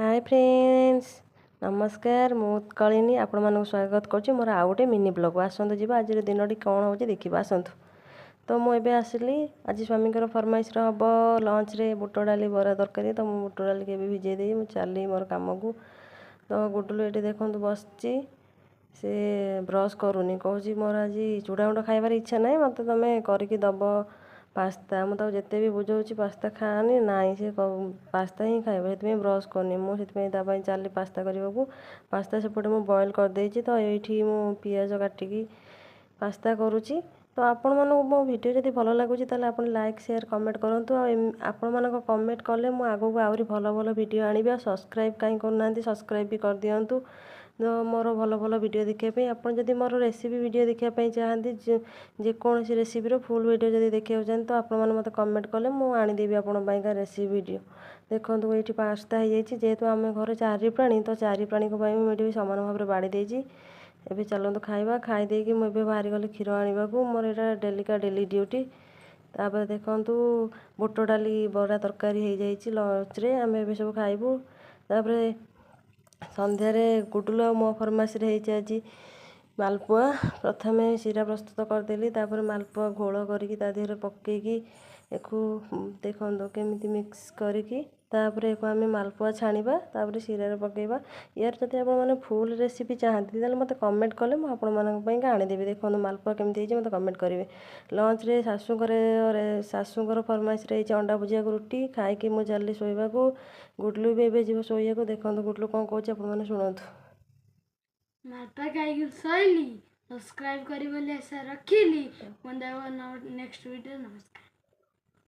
Hi friends नमस्कार मु उत्कलिनी आपण मानक स्वागत करछि मोर आउ गोटे मिनी ब्लॉग आसंतु जीवा आज दिनटी कौन होची देखिबा आसंतु। तो मु एबे आसिली आज स्वामीकर फरमाइश हम लंच रे बुट डाली बरा तरकारी तो मु बुट डाली के भिजे दे मु चली मोर काम को। तो गुडलू ये देखो बसची से ब्रश करूनी कहूँ मोर आज चूड़ा गुंड खाइबार इच्छा ना मत तुम करके दब पास्ता मुझे जिते भी बुझाऊँ पास्ता खानी नाई से पास्ता ही खाइब से ब्रश करनी मुझे चली पास्ता करने को। पास्ता सेपटे मुझे बॉयल करदे तो ये मु पियाज काटिकी पास्ता करुँची। तो आपण मानक मो वीडियो जब भल लगुच आप लाइक शेयर कमेंट करूँ आपण मानक कमेंट कले मु आगू आहरी भल भल वीडियो आनी सब्सक्राइब कहीं करना सब्सक्राइब भी कर दिंतु मोर भल भल वीडियो देखापी आपड़ जदि मोर रेसिपी वीडियो देखापी चाहती जेकोसी रेसिपी फुल वीडियो जब देखा चाहते तो आपण मैंने मत कमेंट कले मुझे आनीदेवी आपंका रेसिपी वीडियो। देखो ये पास्ता हो जेहेतु आम घर चारि प्राणी तो चारि प्राणी मुझे सामान भाव में बाड़ी देजी। एबे चलते खाइबा खाईदे कि मुझे बाहरी गली क्षीर आने को मोर यहाँ डेलिका डेली ड्यूटी। तापर देखु बुट डाली बरा तरकारी हो जाइए लंच रे आम ए सब खाइबू। तापर संध्यारे गुडुलू आ मो फरमाइश आज मालपुआ प्रथमे सीरा प्रस्तुत करदेली तापर मालपुआ घोल करके देहरे पकईकी एक देखो केमी मिक्स करके तापर एक आम मालपुआ छाणीबा तापर सीरा पकईबा। यार जब आप फुल रेसिपी चाहती मत कमेंट कले मुझे आनीदेवी। देखो मालपुआ केमती मत कमेंट करेंगे। लंच रे शाशुकर फरमाइश अंडा भुजिया को रुटी खाई मुझे चली शोवा को। गुडलू भी एवं जीव शोया को। देखो गुडलू कौन कौन आप शुणु माता खाई सैली सब्सक्राइब करी बोली आशा रखिली। नेक्स्ट वीडियो नमस्कार।